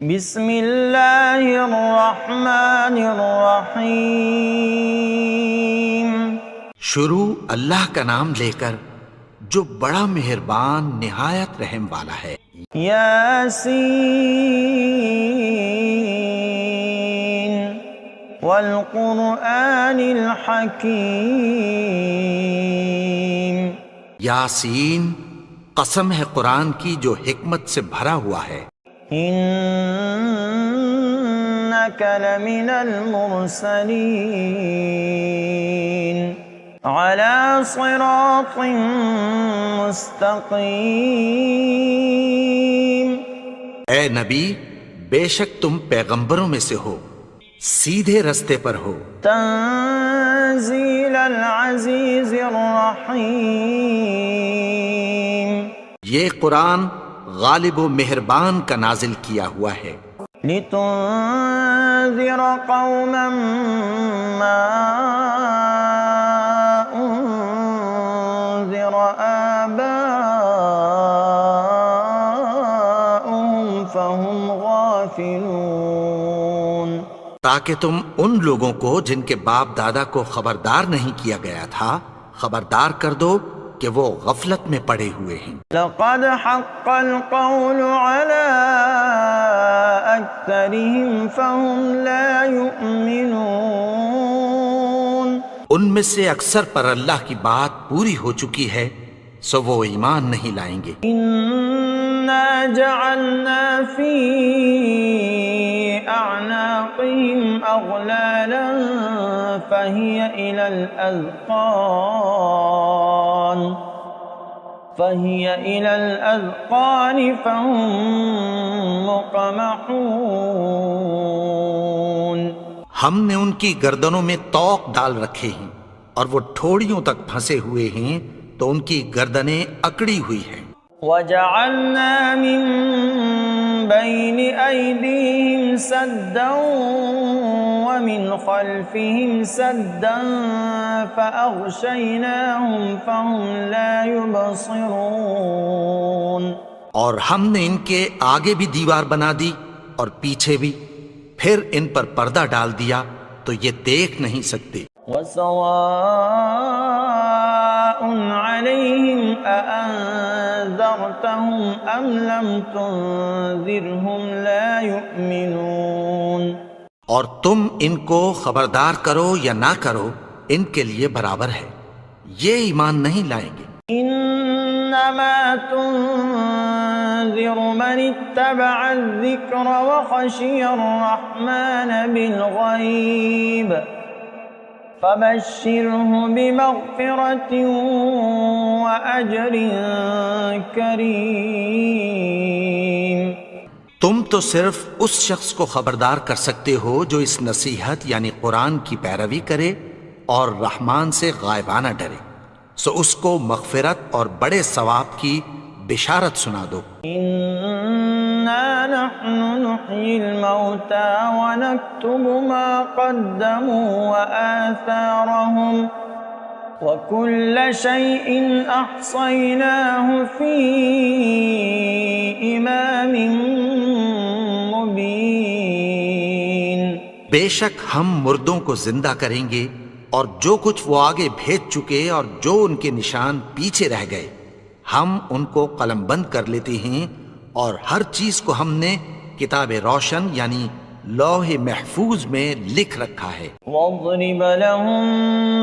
بسم اللہ الرحمن الرحیم۔ شروع اللہ کا نام لے کر جو بڑا مہربان نہایت رحم والا ہے۔ یاسین والقرآن الحکیم۔ یاسین، قسم ہے قرآن کی جو حکمت سے بھرا ہوا ہے۔ انک لمن المرسلین علی صراط مستقیم۔ اے نبی، بے شک تم پیغمبروں میں سے ہو، سیدھے رستے پر ہو۔ تنزیل العزیز الرحیم۔ یہ قرآن غالب و مہربان کا نازل کیا ہوا ہے۔ لتنذر قوما ما انذر آباؤهم فهم غافلون۔ تاکہ تم ان لوگوں کو جن کے باپ دادا کو خبردار نہیں کیا گیا تھا خبردار کر دو کہ وہ غفلت میں پڑے ہوئے ہیں۔ لقد حق القول على اکثرهم فهم لا يؤمنون۔ ان میں سے اکثر پر اللہ کی بات پوری ہو چکی ہے سو وہ ایمان نہیں لائیں گے۔ انا جعلنا في اعناقهم اغلالا فهي الى الاذقان فهم مقمحون۔ ہم نے ان کی گردنوں میں طوق ڈال رکھے ہیں اور وہ ٹھوڑیوں تک پھنسے ہوئے ہیں تو ان کی گردنیں اکڑی ہوئی ہیں۔ وَجَعَلْنَا مِن بَيْنِ أَيْدِيهِمْ سَدًّا وَمِنْ خَلْفِهِمْ سَدًّا فَأَغْشَيْنَاهُمْ فَهُمْ لَا يُبْصِرُونَ۔ اور ہم نے ان کے آگے بھی دیوار بنا دی اور پیچھے بھی، پھر ان پر پردہ ڈال دیا تو یہ دیکھ نہیں سکتے۔ وَسَوَاءٌ عَلَيْهِمْ أَأَنذَرْتَهُمْ أَمْ لَمْ تُنذِرْهُمْ لَا يُؤْمِنُونَ۔ اور تم ان کو خبردار کرو یا نہ کرو ان کے لیے برابر ہے، یہ ایمان نہیں لائیں گے۔ انما تنذر من اتبع الذکر وخشی الرحمن بالغیب فبشرہ بمغفرۃ واجر کریم۔ تم تو صرف اس شخص کو خبردار کر سکتے ہو جو اس نصیحت یعنی قرآن کی پیروی کرے اور رحمان سے غائبانہ ڈرے، سو اس کو مغفرت اور بڑے ثواب کی بشارت سنا دو۔ انا نحن نحیی الموتى ونکتب ما قدموا وآثارهم وكل شيء احصیناه فی امام مبین۔ بے شک ہم مردوں کو زندہ کریں گے اور جو کچھ وہ آگے بھیج چکے اور جو ان کے نشان پیچھے رہ گئے ہم ان کو قلم بند کر لیتے ہیں، اور ہر چیز کو ہم نے کتاب روشن یعنی لوح محفوظ میں لکھ رکھا ہے۔ وَاضْرِبْ لَهُمْ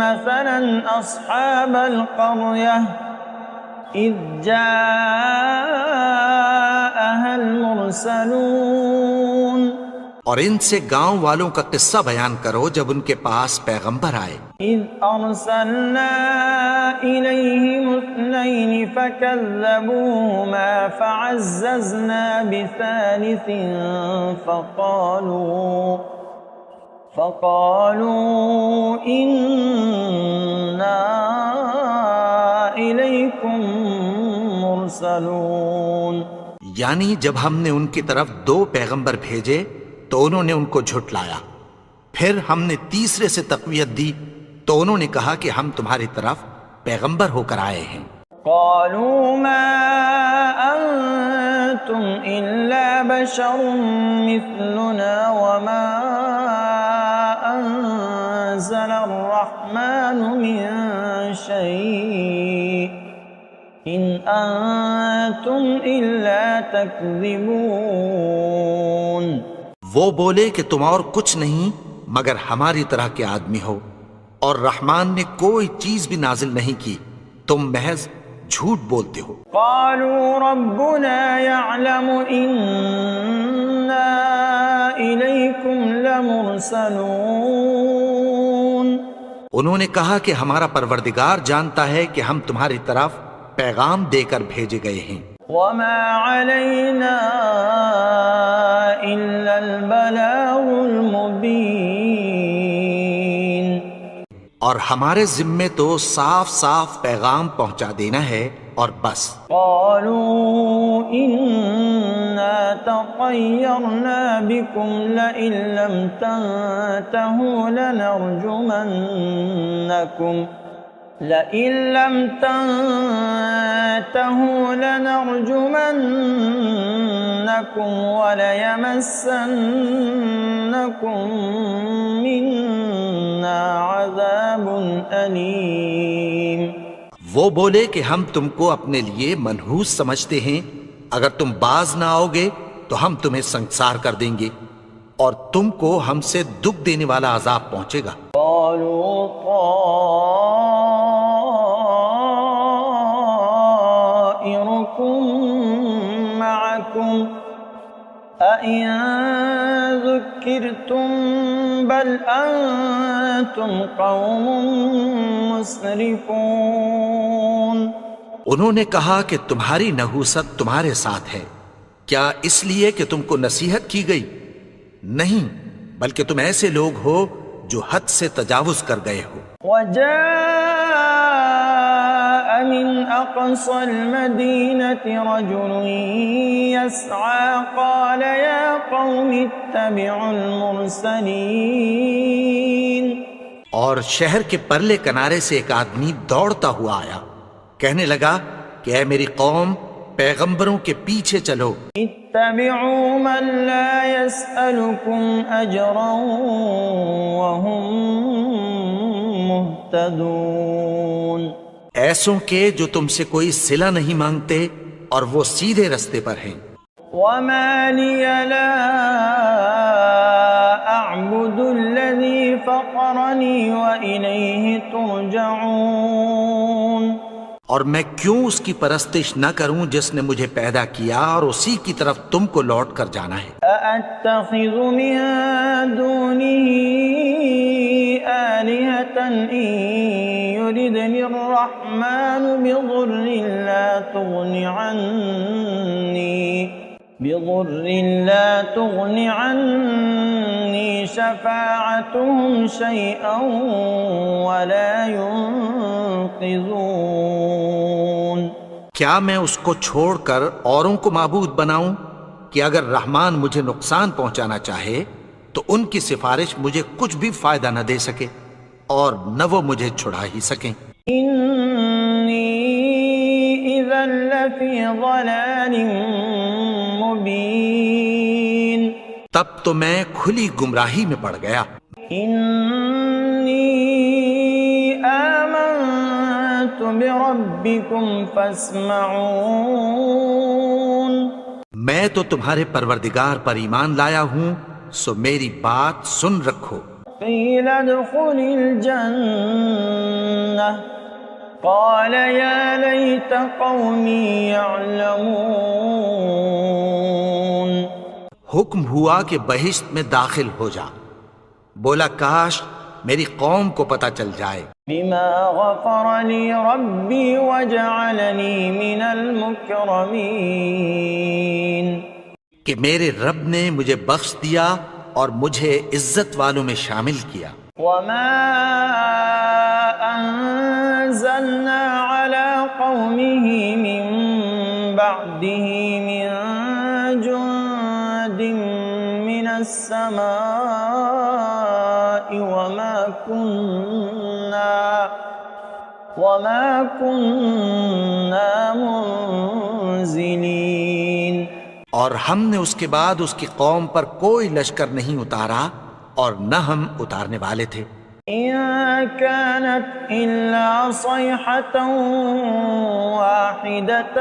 مَثَلًا أَصْحَابَ الْقَرْيَةِ إِذْ جَاءَهَا الْمُرْسَلُونَ۔ اور ان سے گاؤں والوں کا قصہ بیان کرو جب ان کے پاس پیغمبر آئے۔ إِذْ أَرْسَلْنَا إِلَيْهِمُ اثْنَيْنِ فَكَذَّبُوهُمَا فَعَزَّزْنَا بِثَالِثٍ فَقَالُوا إِنَّا إِلَيْكُمْ مُرْسَلُونَ۔ یعنی جب ہم نے ان کی طرف 2 پیغمبر بھیجے تو انہوں نے ان کو جھٹلایا، پھر ہم نے تیسرے سے تقویت دی تو انہوں نے کہا کہ ہم تمہاری طرف پیغمبر ہو کر آئے ہیں۔ قالوا ما أنتم إلا بشر مثلنا وما أنزل الرحمن من شيء إن أنتم إلا تكذبون. وہ بولے کہ تم اور کچھ نہیں مگر ہماری طرح کے آدمی ہو، اور رحمان نے کوئی چیز بھی نازل نہیں کی، تم محض جھوٹ بولتے ہو. قالوا ربنا يعلم إنا إليكم لمرسلون. انہوں نے کہا کہ ہمارا پروردگار جانتا ہے کہ ہم تمہاری طرف پیغام دے کر بھیجے گئے ہیں. وما علينا إلا البلاغ المبين. اور ہمارے ذمے تو صاف صاف پیغام پہنچا دینا ہے اور بس. قالوا إنا تطيرنا بكم لئن لم تنتهوا لنرجمنكم وليمسنكم منا عذاب أليم. وہ بولے کہ ہم تم کو اپنے لیے منحوس سمجھتے ہیں، اگر تم باز نہ آؤ گے تو ہم تمہیں سنسار کر دیں گے اور تم کو ہم سے دکھ دینے والا عذاب پہنچے گا. قالوا طائركم معكم أئن ذكرتم بل أنتم قوم مسرفون. انہوں نے کہا کہ تمہاری نحوست تمہارے ساتھ ہے، کیا اس لیے کہ تم کو نصیحت کی گئی؟ نہیں، بلکہ تم ایسے لوگ ہو جو حد سے تجاوز کر گئے ہو. وجاء من أقصى المدينة رجل يسعى قال يا قوم اتبعوا المرسلين. اور شہر کے پرلے کنارے سے ایک آدمی دوڑتا ہوا آیا، کہنے لگا کہ اے میری قوم، پیغمبروں کے پیچھے چلو. اتبعوا من لا يسألكم أجرا وهم مهتدون. ایسوں کے جو تم سے کوئی صلہ نہیں مانگتے اور وہ سیدھے رستے پر ہیں. وما لي لا أعبد الذي فطرني وإليه ترجعون. اور میں کیوں اس کی پرستش نہ کروں جس نے مجھے پیدا کیا اور اسی کی طرف تم کو لوٹ کر جانا ہے. أأتخذ من دونه آلهة إن يردني الرحمن بضر لا تغن عني شفاعتهم شيئا ولا ينقذون. کیا میں اس کو چھوڑ کر اوروں کو معبود بناؤں کہ اگر رحمان مجھے نقصان پہنچانا چاہے تو ان کی سفارش مجھے کچھ بھی فائدہ نہ دے سکے اور نہ وہ مجھے چھڑا ہی سکیں. إني إذا لفي ضلال مبين. تب تو میں کھلی گمراہی میں پڑ گیا. إني آمنت بربكم فاسمعون. میں تو تمہارے پروردگار پر ایمان لایا ہوں، سو میری بات سن رکھو. قيل ادخل الجنة قال يا ليت قومي يعلمون. حکم ہوا کہ بہشت میں داخل ہو جا. بولا کاش میری قوم کو پتہ چل جائے. بما غفر لي ربي وجعلني من المكرمين. کہ میرے رب نے مجھے بخش دیا اور مجھے عزت والوں میں شامل کیا. وما أنزلنا على قومه من بعده من جند من السماء وما كنا منزلين. اور ہم نے اس کے بعد اس کی قوم پر کوئی لشکر نہیں اتارا اور نہ ہم اتارنے والے تھے۔ إن كانت إلا صيحة واحدة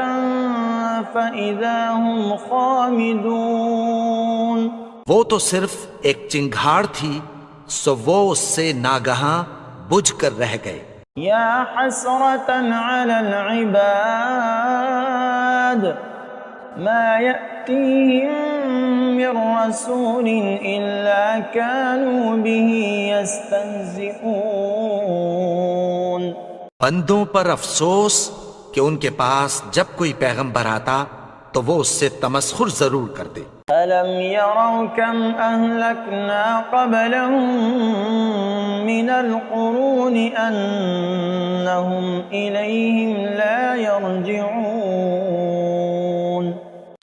فإذا هم خامدون۔ وہ تو صرف ایک چنگھاڑ تھی، سو وہ اس سے ناگہاں بجھ کر رہ گئے۔ یا حسرة على العباد ما يأتيهم من رسول إلا كانوا به يستهزئون۔ بندوں پر افسوس کہ ان کے پاس جب کوئی پیغمبر آتا تو وہ اس سے تمسخر ضرور کرتے۔ أَلَمْ يَرَوْا كَمْ أَهْلَكْنَا قَبْلَهُمْ مِنَ الْقُرُونِ أَنَّهُمْ إِلَيْهِمْ لَا يَرْجِعُونَ۔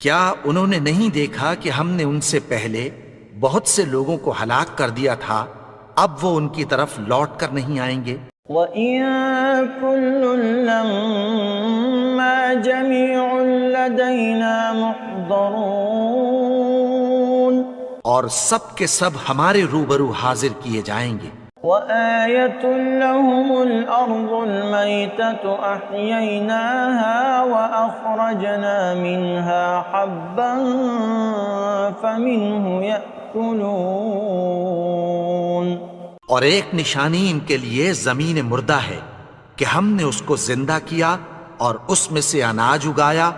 کیا انہوں نے نہیں دیکھا کہ ہم نے ان سے پہلے بہت سے لوگوں کو ہلاک کر دیا تھا، اب وہ ان کی طرف لوٹ کر نہیں آئیں گے؟ وَإِن كُلٌّ لَّمَّا جَمِيعٌ لَّدَيْنَا مُحْضَرُونَ۔ اور سب کے سب ہمارے روبرو حاضر کیے جائیں گے۔ وَآيَةٌ لَّهُمُ الْأَرْضُ الْمَيْتَةُ أَحْيَيْنَاهَا وَأَخْرَجْنَا مِنْهَا حَبًّا فَمِنْهُ يَأْكُلُونَ۔ اور ایک نشانی ان کے لیے زمین مردہ ہے کہ ہم نے اس کو زندہ کیا اور اس میں سے اناج اگایا،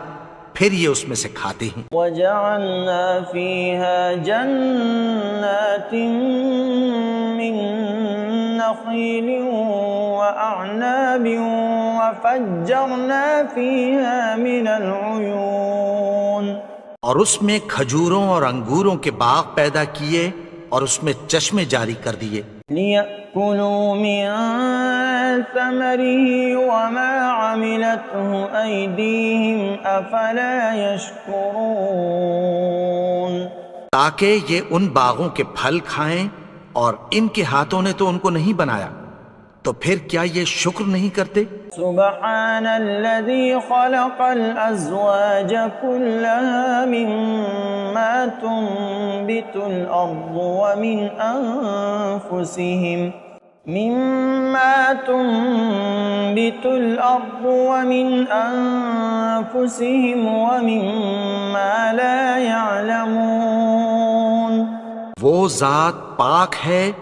پھر یہ اس میں سے کھاتے ہیں۔ وَجَعَلْنَا فِيهَا جَنَّاتٍ مِّن نَخِيلٍ وَأَعْنَابٍ وَفَجَّرْنَا فِيهَا مِنَ الْعُيُونِ۔ اور اس میں کھجوروں اور انگوروں کے باغ پیدا کیے اور اس میں چشمے جاری کر دیے۔ لِيَأْكُلُوا مِن ثَمَرِهِ وَمَا عَمِلَتْهُ أَيْدِيهِمْ أَفَلَا يَشْكُرُونَ۔ تاکہ یہ ان باغوں کے پھل کھائیں، اور ان کے ہاتھوں نے تو ان کو نہیں بنایا، تو پھر کیا یہ شکر نہیں کرتے؟ سبحان الذي خلق الأزواج كلها مما تنبت الأرض ومن أنفسهم ومما لا يعلمون۔ وہ ذات پاک ہے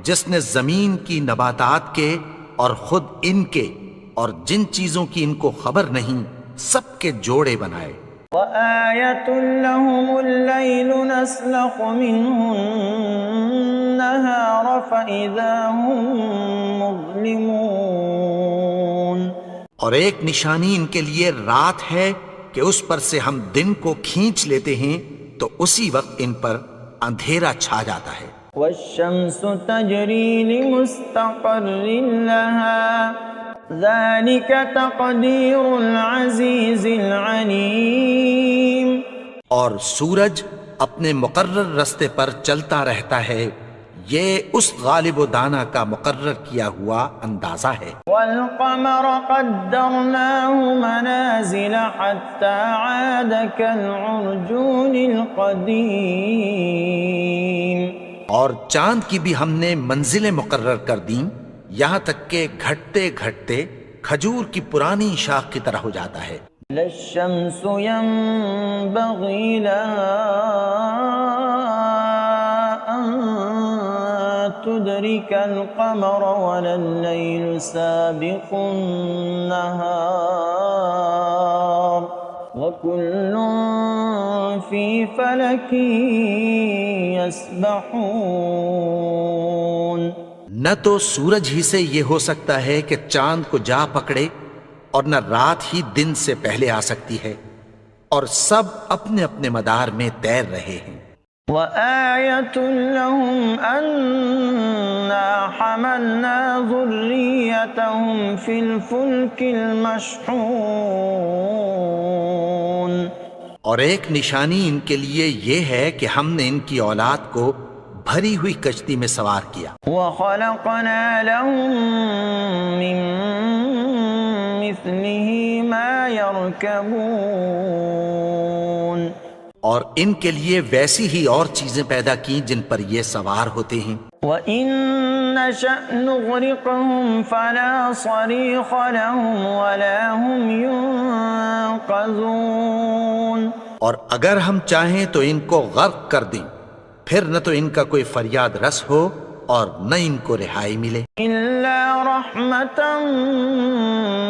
جس نے زمین کی نباتات کے اور خود ان کے اور جن چیزوں کی ان کو خبر نہیں سب کے جوڑے بنائے۔ وَآيَةٌ لَّهُمُ اللَّيْلُ نَسْلَخُ مِنْهُ النَّهَارَ فَإِذَا هُم مُظْلِمُونَ۔ اور ایک نشانی ان کے لیے رات ہے کہ اس پر سے ہم دن کو کھینچ لیتے ہیں تو اسی وقت ان پر اندھیرا چھا جاتا ہے۔ وَالشَّمْسُ تَجْرِي لِمُسْتَقَرٍّ لَّهَا ذَلِكَ تَقْدِيرُ الْعَزِيزِ الْعَلِيمِ۔ اور سورج اپنے مقرر رستے پر چلتا رہتا ہے، یہ اس غالب و دانا کا مقرر کیا ہوا اندازہ ہے۔ وَالْقَمَرَ قَدَّرْنَاهُ مَنَازِلَ حَتَّى عَادَ كَالْعُرْجُونِ الْقَدِيمِ۔ اور چاند کی بھی ہم نے منزلیں مقرر کر دیں، یہاں تک کہ گھٹتے گھٹتے کھجور کی پرانی شاخ کی طرح ہو جاتا ہے۔ لَا الشَّمْسُ يَنبَغِي لَهَا أَن تُدْرِكَ الْقَمَرَ وَلَا اللَّيْلُ سَابِقُ النَّهَارِ وَكُلٌّ فِي فَلَكٍ يَسْبَحُونَ۔ نہ تو سورج ہی سے یہ ہو سکتا ہے کہ چاند کو جا پکڑے، اور نہ رات ہی دن سے پہلے آ سکتی ہے، اور سب اپنے اپنے مدار میں تیر رہے ہیں۔ وَآيَةٌ لَّهُمْ أَنَّا حَمَلْنَا ذُرِّيَّتَهُمْ فِي الْفُلْكِ الْمَشْحُونِ۔ اور ایک نشانی ان کے لیے یہ ہے کہ ہم نے ان کی اولاد کو بھری ہوئی کشتی میں سوار کیا۔ وَخَلَقْنَا لَهُم مِّن مِّثْلِهِ مَا يَرْكَبُونَ۔ اور ان کے لیے ویسی ہی اور چیزیں پیدا کی جن پر یہ سوار ہوتے ہیں. وَإِن نَّشَأْ نُغْرِقْهُمْ فَلَا صَرِيخَ لَهُمْ وَلَا هُمْ يُنقَذُونَ. اور اگر ہم چاہیں تو ان کو غرق کر دیں، پھر نہ تو ان کا کوئی فریاد رس ہو اور نہ ان کو رہائی ملے. إِلَّا رَحْمَةً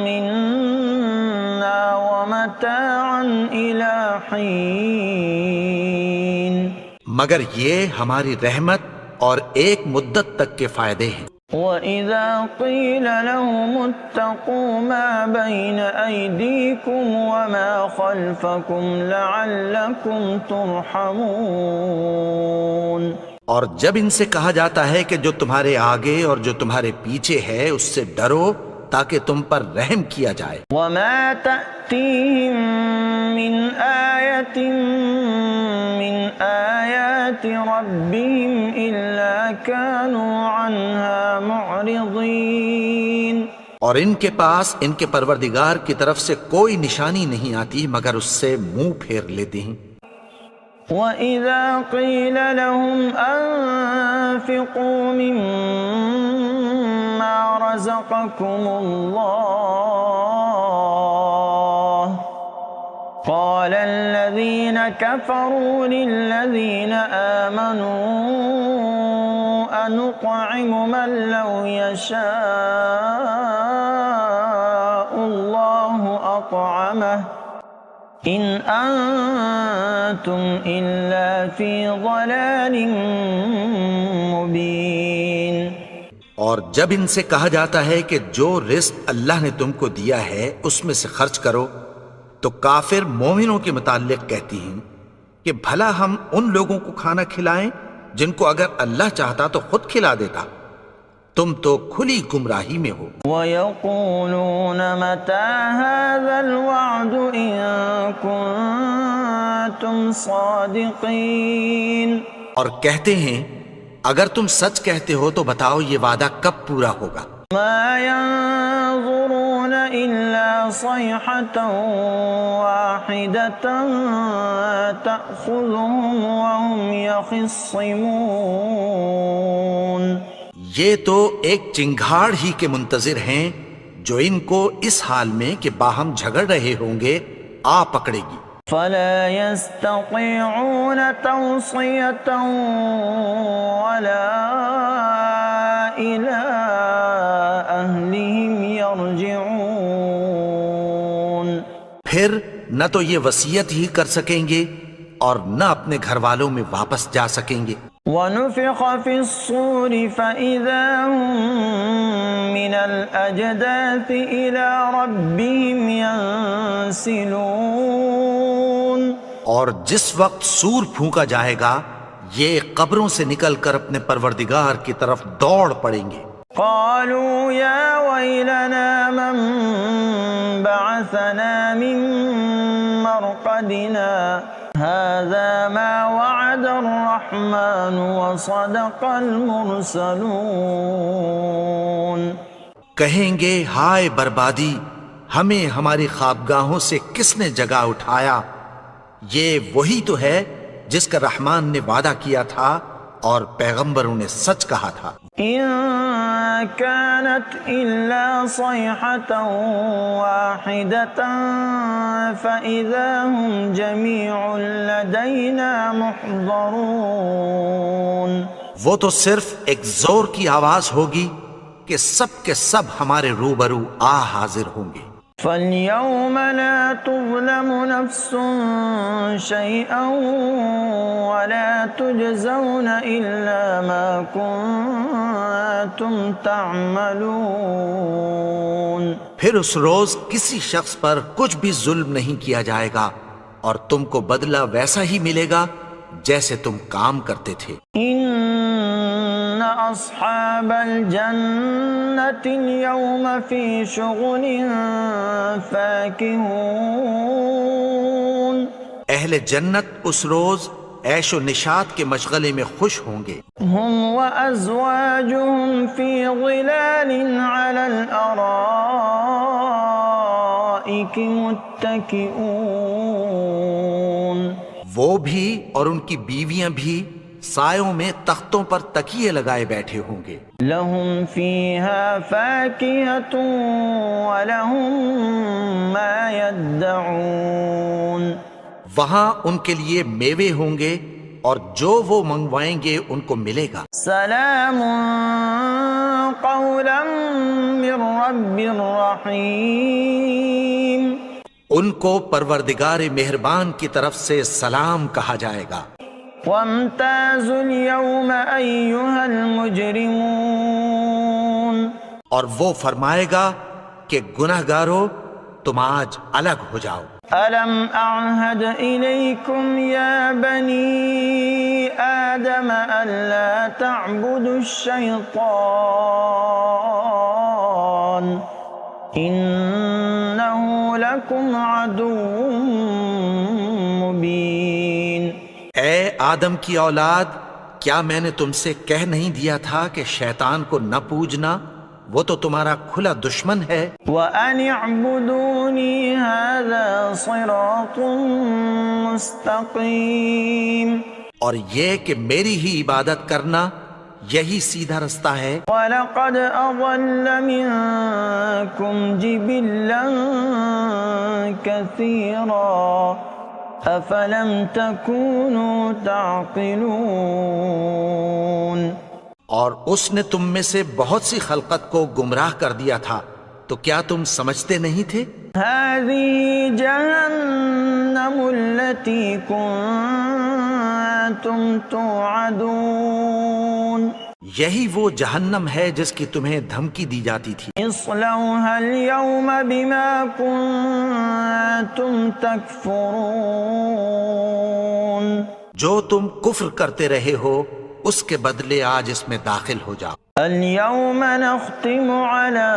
مِّنَّا وَمَتَاعًا إِلَىٰ حِينٍ. مگر یہ ہماری رحمت اور ایک مدت تک کے فائدے ہیں. وَإِذَا قِيلَ لَهُمُ اتَّقُوا مَا بَيْنَ أَيْدِيكُمْ وَمَا خَلْفَكُمْ لَعَلَّكُمْ تُرْحَمُونَ. اور جب ان سے کہا جاتا ہے کہ جو تمہارے آگے اور جو تمہارے پیچھے ہے اس سے ڈرو تاکہ تم پر رحم کیا جائے. وَمَا تَأْتِيهِم مِّنْ آيَةٍ مِّنْ آيَاتِ رَبِّهِمْ إِلَّا كَانُوا عَنْهَا مُعْرِضِينَ. اور ان کے پاس ان کے پروردگار کی طرف سے کوئی نشانی نہیں آتی مگر اس سے منہ پھیر لیتے ہیں. وَإِذَا قِيلَ لَهُمْ أَنفِقُوا مِمَّا رَزَقَكُمُ اللَّهُ قَالَ الَّذِينَ كَفَرُوا لِلَّذِينَ آمَنُوا أَنُطْعِمُ مَن لَّوْ يَشَاءُ اللَّهُ أَطْعَمَهُ إِنْ أَنتُمْ إِلَّا فِي ضَلَالٍ مُبِينٍ. اور جب ان سے کہا جاتا ہے کہ جو رزق اللہ نے تم کو دیا ہے اس میں سے خرچ کرو تو کافر مومنوں کے متعلق کہتی ہیں کہ بھلا ہم ان لوگوں کو کھانا کھلائیں جن کو اگر اللہ چاہتا تو خود کھلا دیتا. تم تو کھلی گمراہی میں ہو. وَيَقُولُونَ مَتَىٰ هَٰذَا الْوَعْدُ إِن كُنتُمْ صَادِقِينَ. اور کہتے ہیں اگر تم سچ کہتے ہو تو بتاؤ یہ وعدہ کب پورا ہوگا. مَا يَنظُرُونَ إِلَّا صَيْحَةً وَاحِدَةً تَأْخُذُهُمْ وَهُمْ يَخِصِّمُونَ. یہ تو ایک چنگھاڑ ہی کے منتظر ہیں جو ان کو اس حال میں کہ باہم جھگڑ رہے ہوں گے آ پکڑے گی. فَلَا يَسْتَطِيعُونَ تَوْصِيَةً وَلَا إِلَىٰ أَهْلِهِمْ يَرْجِعُونَ. پھر نہ تو یہ وصیت ہی کر سکیں گے اور نہ اپنے گھر والوں میں واپس جا سکیں گے. وَنُفِخَ فِي الصُّورِ فَإِذَا هُم مِّنَ الْأَجْدَاثِ إِلَىٰ رَبِّهِمْ يَنسِلُونَ. اور جس وقت سور پھونکا جائے گا یہ قبروں سے نکل کر اپنے پروردگار کی طرف دوڑ پڑیں گے. قالوا يا ويلنا من بعثنا من مرقدنا هذا ما وعد الرحمن وصدق المرسلون. کہیں گے ہائے بربادی، ہمیں ہماری خوابگاہوں سے کس نے جگا اٹھایا؟ یہ وہی تو ہے جس کا رحمان نے وعدہ کیا تھا اور پیغمبروں نے سچ کہا تھا. إن كانت إلا صيحة واحدة فإذا هم جميع لدينا محضرون. وہ تو صرف ایک زور کی آواز ہوگی کہ سب کے سب ہمارے روبرو آ حاضر ہوں گے. فَالْيَوْمَ لَا تُظْلَمُ نَفْسٌ شَيْئًا وَلَا تُجْزَوْنَ إِلَّا مَا كُنتُمْ تَعْمَلُونَ. پھر اس روز کسی شخص پر کچھ بھی ظلم نہیں کیا جائے گا اور تم کو بدلہ ویسا ہی ملے گا جیسے تم کام کرتے تھے. إِنَّ أَصْحَابَ الْجَنَّةِ الْيَوْمَ فِي شُغُلٍ فَاكِهُونَ. اہل جنت اس روز عیش و نشاط کے مشغلے میں خوش ہوں گے. هُمْ وَأَزْوَاجُهُمْ فِي ظِلَالٍ عَلَى الْأَرَائِكِ مُتَّكِئُونَ. وہ بھی اور ان کی بیویاں بھی سایوں میں تختوں پر تکیے لگائے بیٹھے ہوں گے. لهم فيها فاكهة ولهم ما يدعون. وہاں ان کے لیے میوے ہوں گے اور جو وہ منگوائیں گے ان کو ملے گا. سلام قولا من رب رحیم. ان کو پروردگار مہربان کی طرف سے سلام کہا جائے گا. وامتازوا اليوم أيها المجرمون. اور وہ فرمائے گا کہ گنہگارو تم آج الگ ہو جاؤ. ألم أعهد إليكم يا بني آدم ألا تعبدوا الشيطان إنه لكم عدو مبين. اے آدم کی اولاد، کیا میں نے تم سے کہہ نہیں دیا تھا کہ شیطان کو نہ پوجنا، وہ تو تمہارا کھلا دشمن ہے. وَأَنِ اعْبُدُونِي هَذَا صِرَاطٌ مُسْتَقِيمٌ. اور یہ کہ میری ہی عبادت کرنا یہی سیدھا رستہ ہے. وَلَقَدْ أَضَلَّ مِنكُمْ جِبِلًّا كَثِيرًا أَفَلَمْ تَكُونُوا تَعْقِلُونَ. اور اس نے تم میں سے بہت سی خلقت کو گمراہ کر دیا تھا، تو کیا تم سمجھتے نہیں تھے؟ هذه جهنم التي كنتم توعدون. یہی وہ جہنم ہے جس کی تمہیں دھمکی دی جاتی تھی. اصلوها اليوم بما كنتم تكفرون. جو تم کفر کرتے رہے ہو اس کے بدلے آج اس میں داخل ہو جاؤ. اليوم نختم على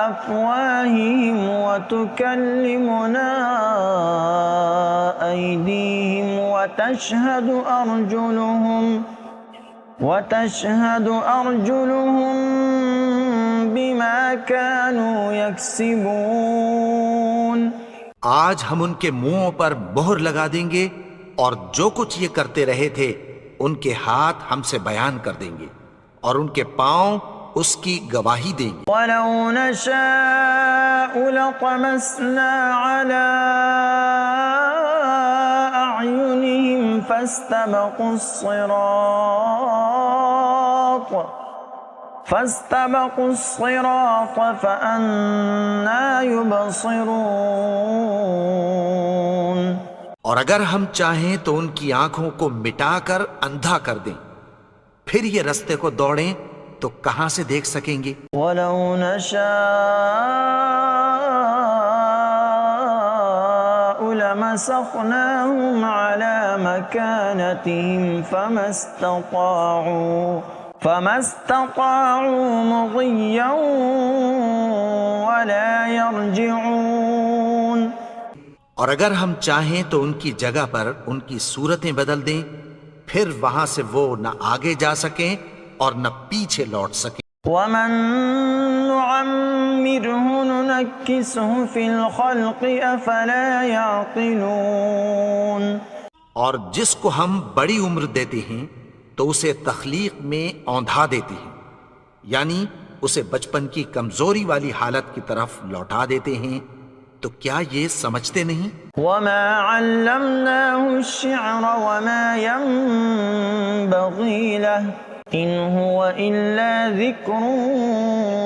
أفواههم وتكلمنا أيديهم وتشهد أرجلهم بما كانوا يكسبون. آج ہم ان کے منہوں پر مہر لگا دیں گے اور جو کچھ یہ کرتے رہے تھے ان کے ہاتھ ہم سے بیان کر دیں گے اور ان کے پاؤں اس کی گواہی دیں گے. وَلَوْ نَشَاءُ لَطَمَسْنَا عَلَىٰ أَعْيُنِهِمْ فَاسْتَبَقُوا الصِّرَاطَ فَأَنَّىٰ يُبْصِرُونَ. اور اگر ہم چاہیں تو ان کی آنکھوں کو مٹا کر اندھا کر دیں، پھر یہ رستے کو دوڑیں تو کہاں سے دیکھ سکیں گے. وَلَوْ نَشَاءُ لَمَسَخْنَاهُمْ عَلَى مَكَانَتِهِمْ فَمَا اسْتَطَاعُوا مُضِيًّا وَلَا يَرْجِعُونَ. اور اگر ہم چاہیں تو ان کی جگہ پر ان کی صورتیں بدل دیں، پھر وہاں سے وہ نہ آگے جا سکیں اور نہ پیچھے لوٹ سکیں. وَمَن نُعَمِّرْهُ نُنَكِّسْهُ فِي الْخَلْقِ أَفَلَا يَعْقِلُونَ. اور جس کو ہم بڑی عمر دیتے ہیں تو اسے تخلیق میں اوندھا دیتے ہیں، یعنی اسے بچپن کی کمزوری والی حالت کی طرف لوٹا دیتے ہیں. تو کیا یہ سمجھتے نہیں؟ وَمَا عَلَّمْنَاهُ الشِّعْرَ وَمَا يَنبَغِي لَهُ إِنْ هُوَ إِلَّا ذِكْرٌ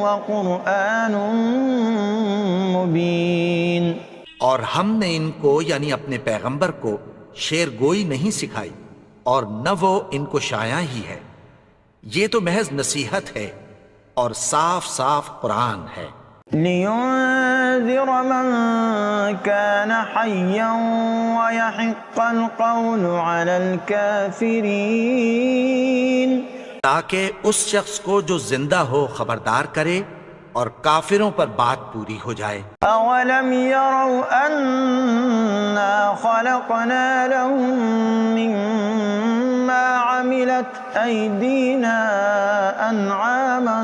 وَقُرْآنٌ مُبِينٌ. اور ہم نے ان کو یعنی اپنے پیغمبر کو شعر گوئی نہیں سکھائی اور نہ وہ ان کو شایع ہی ہے، یہ تو محض نصیحت ہے اور صاف صاف قرآن ہے. لِيُنذِرَ مَن كَانَ حَيًّا وَيَحِقَّ الْقَوْلُ عَلَى الْكَافِرِينَ. تاکہ اس شخص کو جو زندہ ہو خبردار کرے اور کافروں پر بات پوری ہو جائے. أَوَلَمْ يَرَوْا أَنَّا خَلَقْنَا لَهُم مِّمَّا عَمِلَتْ أَيْدِينَا أَنْعَامًا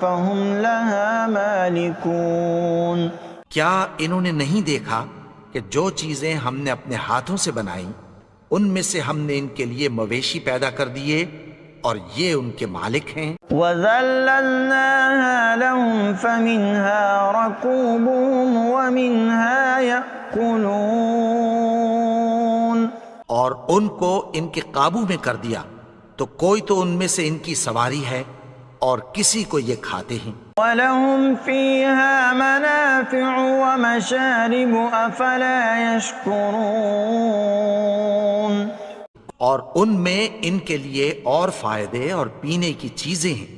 فَهُمْ لَهَا مَالِكُونَ. کیا انہوں نے نہیں دیکھا کہ جو چیزیں ہم نے اپنے ہاتھوں سے بنائیں ان میں سے ہم نے ان کے لیے مویشی پیدا کر دیے اور یہ ان کے مالک ہیں. وَذَلَّلْنَاهَا لَهُمْ فَمِنْهَا رَكُوبُهُمْ وَمِنْهَا يَأْكُلُونَ. اور ان کو ان کے قابو میں کر دیا تو کوئی تو ان میں سے ان کی سواری ہے اور کسی کو یہ کھاتے ہیں. وَلَهُمْ فِيهَا مَنَافِعُ وَمَشَارِبُ أَفَلَا يَشْكُرُونَ. اور ان میں ان کے لیے اور فائدے اور پینے کی چیزیں ہیں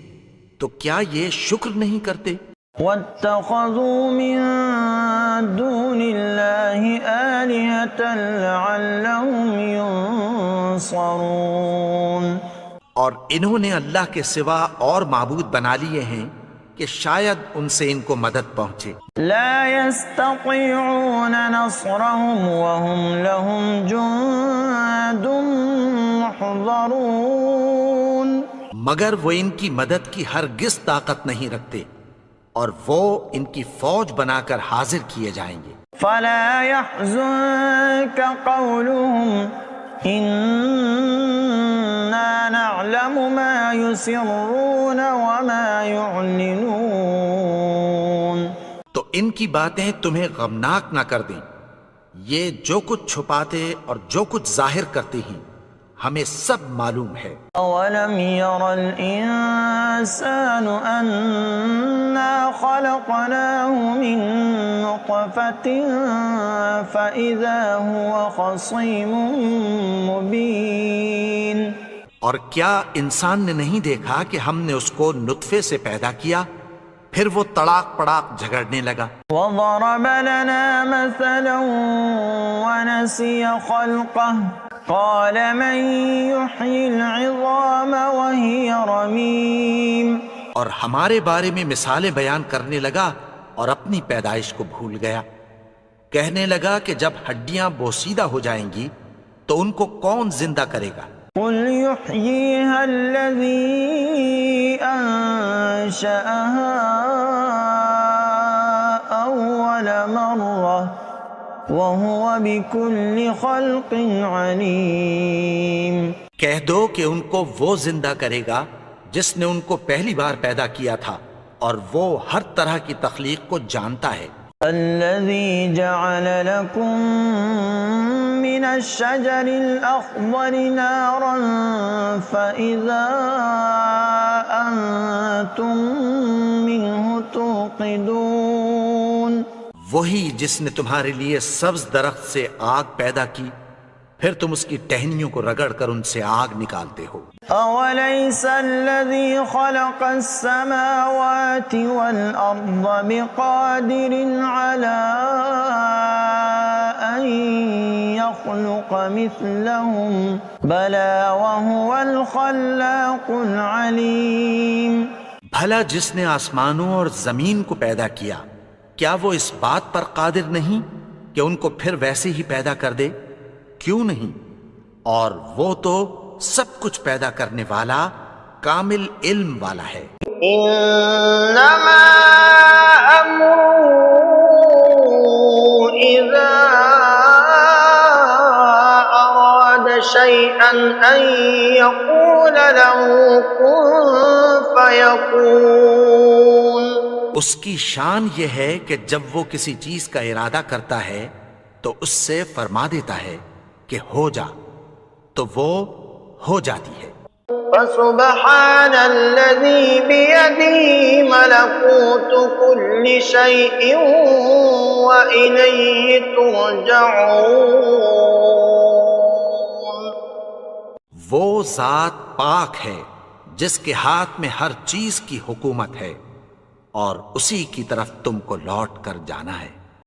تو کیا یہ شکر نہیں کرتے؟ وَاتَّخَذُوا مِن دُونِ اللَّهِ آلِهَةً لَعَلَّهُمْ يُنصَرُونَ. اور انہوں نے اللہ کے سوا اور معبود بنا لیے ہیں کہ شاید ان سے ان کو مدد پہنچے. لا يستطيعون نصرهم وهم لهم جند محضرون. مگر وہ ان کی مدد کی ہرگز طاقت نہیں رکھتے اور وہ ان کی فوج بنا کر حاضر کیے جائیں گے. فلا يحزنك قولهم إنا نعلم ما يسرون وما يعلنون. تو ان کی باتیں تمہیں غمناک نہ کر دیں. یہ جو کچھ چھپاتے اور جو کچھ ظاہر کرتے ہیں ہمیں سب معلوم ہے. أولم ير الإنسان أنا خلقناه من نطفة فإذا هو خصيم مبين. اور کیا انسان نے نہیں دیکھا کہ ہم نے اس کو نطفے سے پیدا کیا پھر وہ تڑاک پڑاک جھگڑنے لگا. وضرب لنا مثلا ونسي خلقه قال من يحيي العظام وهي رميم. اور ہمارے بارے میں مثالیں بیان کرنے لگا اور اپنی پیدائش کو بھول گیا. کہنے لگا کہ جب ہڈیاں بوسیدہ ہو جائیں گی تو ان کو کون زندہ کرے گا؟ قل يحييها الذي أنشأها أول مرة وهو بكل خلق عليم. کہہ دو کہ ان کو وہ زندہ کرے گا جس نے ان کو پہلی بار پیدا کیا تھا اور وہ ہر طرح کی تخلیق کو جانتا ہے. الذي جعل لكم من الشجر الأخضر نارا فإذا أنتم منه توقدون. وہی جس نے تمہارے لیے سبز درخت سے آگ پیدا کی پھر تم اس کی ٹہنیوں کو رگڑ کر ان سے آگ نکالتے ہو. أوليس الذي خلق السماوات والأرض بقادر على أن يخلق مثلهم بلى وهو الخلاق العليم. بھلا جس نے آسمانوں اور زمین کو پیدا کیا کیا وہ اس بات پر قادر نہیں کہ ان کو پھر ویسے ہی پیدا کر دے؟ کیوں نہیں؟ اور وہ تو سب کچھ پیدا کرنے والا کامل علم والا ہے. انما امره اذا اراد شيئا ان يقول له كن فيكون. اس کی شان یہ ہے کہ جب وہ کسی چیز کا ارادہ کرتا ہے تو اس سے فرما دیتا ہے کہ ہو جا تو وہ ہو جاتی ہے. فسبحان الذي بيده ملكوت كل شيء وإليه ترجعون. وہ ذات پاک ہے جس کے ہاتھ میں ہر چیز کی حکومت ہے اور اسی کی طرف تم کو لوٹ کر جانا ہے.